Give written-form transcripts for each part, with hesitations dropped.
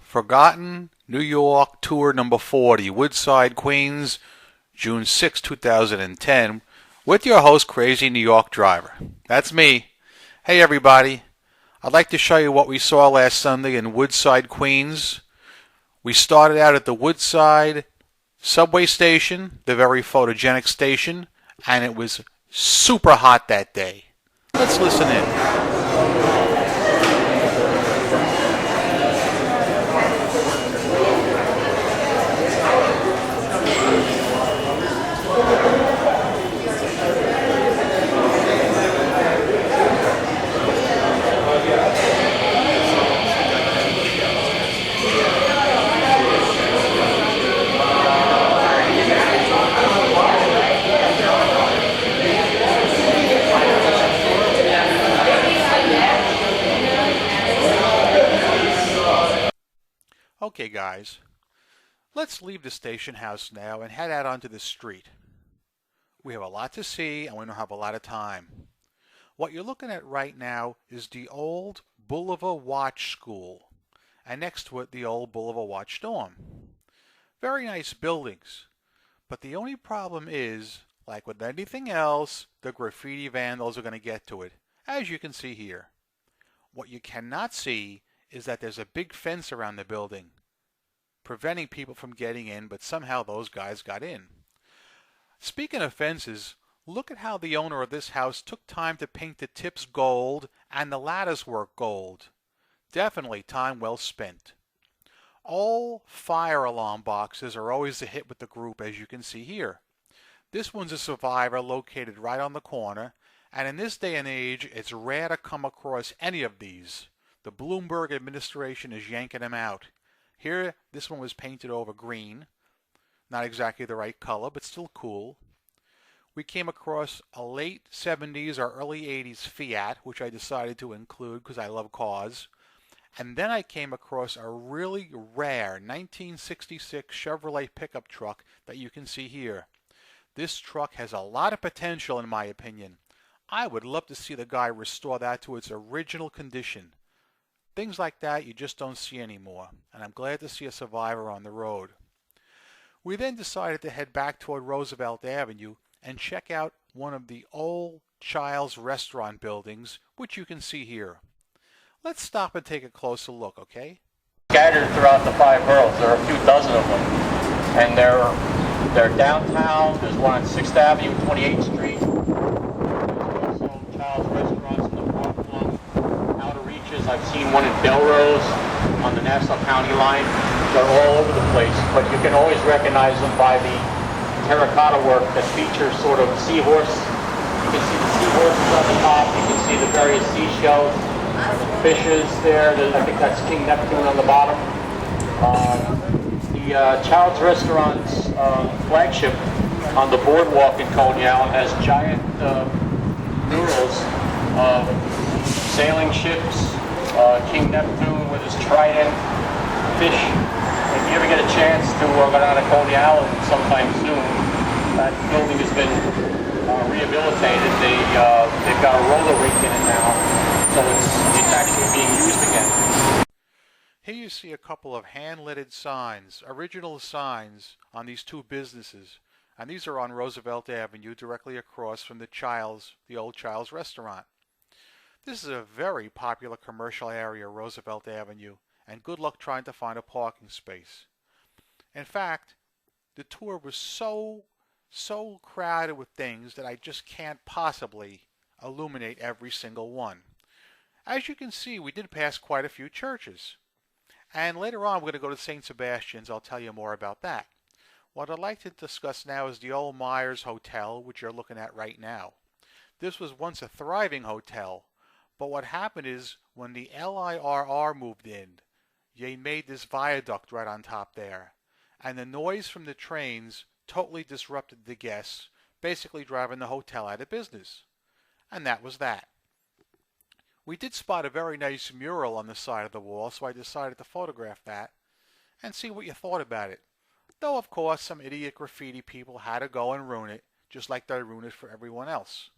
Forgotten New York Tour number 40, Woodside Queens, June 6, 2010, with your host, Crazy New York Driver. That's me. Hey everybody, I'd like to show you what we saw last Sunday in Woodside Queens. We started out at the Woodside subway station, the very photogenic station, and it was super hot that day. Let's listen in. Okay guys, let's leave the station house now and head out onto the street. We have a lot to see and we don't have a lot of time. What you're looking at right now is the old Bulova Watch School, and next to it the old Bulova Watch Dorm. Very nice buildings, but the only problem is, like with anything else, the graffiti vandals are going to get to it, as you can see here. What you cannot see is that there's a big fence around the building, preventing people from getting in, but somehow those guys got in. Speaking of fences, look at how the owner of this house took time to paint the tips gold and the latticework gold. Definitely time well spent. All fire alarm boxes are always a hit with the group, as you can see here. This one's a Survivor located right on the corner, and in this day and age, it's rare to come across any of these. The Bloomberg administration is yanking them out. Here, this one was painted over green. Not exactly the right color, but still cool. We came across a late 70s or early 80s Fiat, which I decided to include because I love cars. And then I came across a really rare 1966 Chevrolet pickup truck that you can see here. This truck has a lot of potential in my opinion. I would love to see the guy restore that to its original condition. Things like that you just don't see anymore, and I'm glad to see a Survivor on the road. We then decided to head back toward Roosevelt Avenue and check out one of the old Child's restaurant buildings, which you can see here. Let's stop and take a closer look, okay? Scattered throughout the 5 boroughs, there are a few dozen of them, and they're downtown. There's one on 6th Avenue, 28th Street. There's also Child's restaurants in the Brooklyn, outer reaches. I've seen one in Belrose on the Nassau County line. They're all over the place, but you can always recognize them by the terracotta work that features sort of seahorse. You can see the seahorses on the top. You can see the various seashells, fishes there. I think that's King Neptune on the bottom. The Child's Restaurant's flagship on the boardwalk in Coney Island has giant murals of sailing ships, King Neptune with his trident, fish. If you ever get a chance to go down to Coney Island sometime soon, that building has been rehabilitated. They've got a roller rink in it now, so it's actually being used again. Here you see a couple of hand-lettered signs, original signs on these two businesses, and these are on Roosevelt Avenue directly across from the old Child's restaurant. This is a very popular commercial area, Roosevelt Avenue, and good luck trying to find a parking space. In fact, the tour was so crowded with things that I just can't possibly illuminate every single one. As you can see, we did pass quite a few churches. And later on, we're going to go to St. Sebastian's. I'll tell you more about that. What I'd like to discuss now is the old Myers Hotel, which you're looking at right now. This was once a thriving hotel, but what happened is when the LIRR moved in, they made this viaduct right on top there, and the noise from the trains totally disrupted the guests, basically driving the hotel out of business. And that was that. We did spot a very nice mural on the side of the wall, so I decided to photograph that and see what you thought about it. Though, of course, some idiot graffiti people had to go and ruin it, just like they ruined it for everyone else.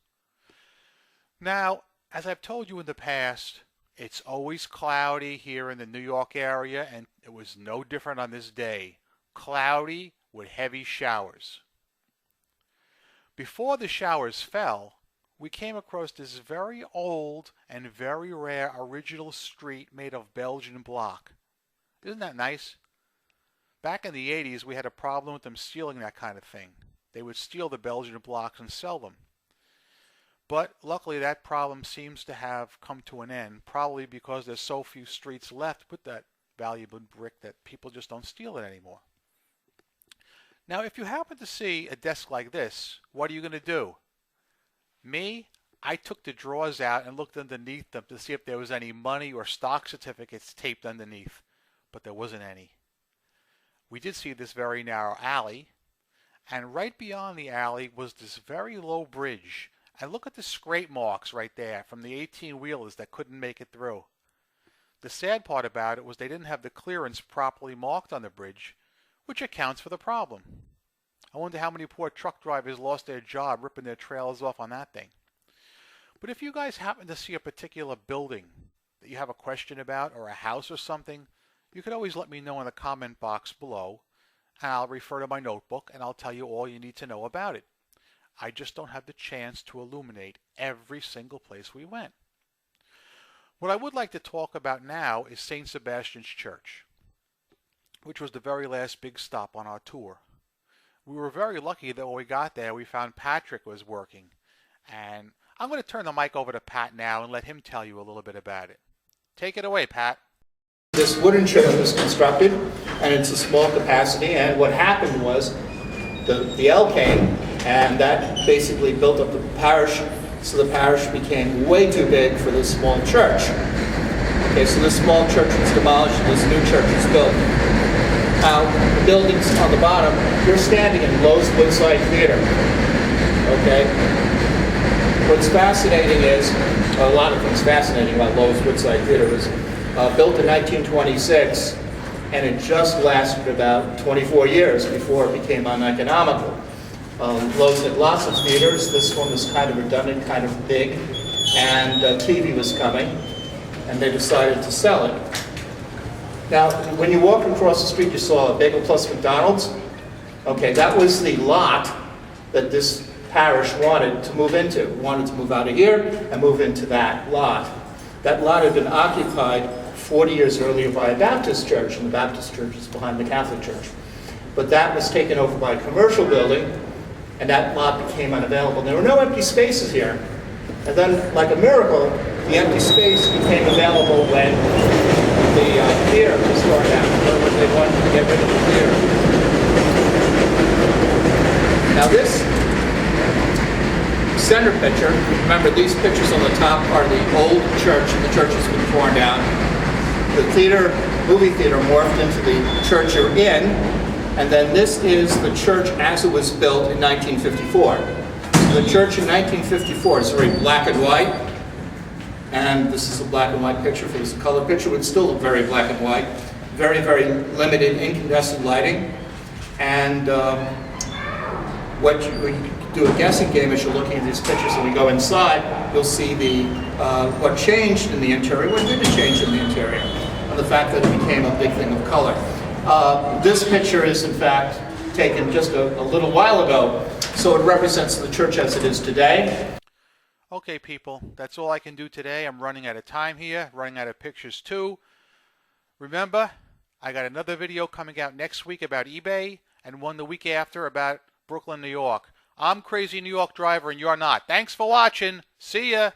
Now, as I've told you in the past, It's always cloudy here in the New York area, and it was no different on this day. Cloudy with heavy showers. Before the showers fell, we came across this very old and very rare original street made of Belgian block. Isn't that nice? Back in the 80s, we had a problem with them stealing that kind of thing. They would steal the Belgian blocks and sell them. But luckily that problem seems to have come to an end, probably because there's so few streets left with that valuable brick that people just don't steal it anymore. Now, if you happen to see a desk like this, what are you going to do? Me, I took the drawers out and looked underneath them to see if there was any money or stock certificates taped underneath, but there wasn't any. We did see this very narrow alley, and right beyond the alley was this very low bridge. And look at the scrape marks right there from the 18-wheelers that couldn't make it through. The sad part about it was they didn't have the clearance properly marked on the bridge, which accounts for the problem. I wonder how many poor truck drivers lost their job ripping their trailers off on that thing. But if you guys happen to see a particular building that you have a question about, or a house or something, you could always let me know in the comment box below, and I'll refer to my notebook and I'll tell you all you need to know about it. I just don't have the chance to illuminate every single place we went. What I would like to talk about now is St. Sebastian's Church, which was the very last big stop on our tour. We were very lucky that when we got there, we found Patrick was working. And I'm going to turn the mic over to Pat now and let him tell you a little bit about it. Take it away, Pat. This wooden church was constructed, and it's a small capacity, and what happened was the L came, and that basically built up the parish, so the parish became way too big for this small church. Okay, so this small church was demolished, and this new church was built. Now, the buildings on the bottom, you're standing in Lowe's Woodside Theater. Okay? What's fascinating is, a lot of things fascinating about Lowe's Woodside Theater was built in 1926, and it just lasted about 24 years before it became uneconomical. Lowe's had lots of theaters. This one was kind of redundant, kind of big, and TV was coming, and they decided to sell it. Now, when you walked across the street, you saw a Bagel Plus McDonald's. Okay, that was the lot that this parish wanted to move into. Wanted to move out of here and move into that lot. That lot had been occupied 40 years earlier by a Baptist church, and the Baptist church is behind the Catholic church. But that was taken over by a commercial building, and that lot became unavailable. There were no empty spaces here. And then, like a miracle, the empty space became available when the theater was torn down, or when they wanted to get rid of the theater. Now this center picture, remember these pictures on the top are the old church, and the church has been torn down. The theater, movie theater, morphed into the church you're in, and then this is the church as it was built in 1954. So the church in 1954 is very black and white. And this is a black and white picture. If it was a color picture, it would still look very black and white. Very, very limited incandescent lighting. And what you do a guessing game as you're looking at these pictures, and we go inside, you'll see the what changed in the interior, what didn't change in the interior, and the fact that it became a big thing of color. This picture is, in fact, taken just a little while ago, so it represents the church as it is today. Okay, people, that's all I can do today. I'm running out of time here, running out of pictures too. Remember, I got another video coming out next week about eBay, and one the week after about Brooklyn, New York. I'm Crazy New York Driver, and you're not. Thanks for watching. See ya.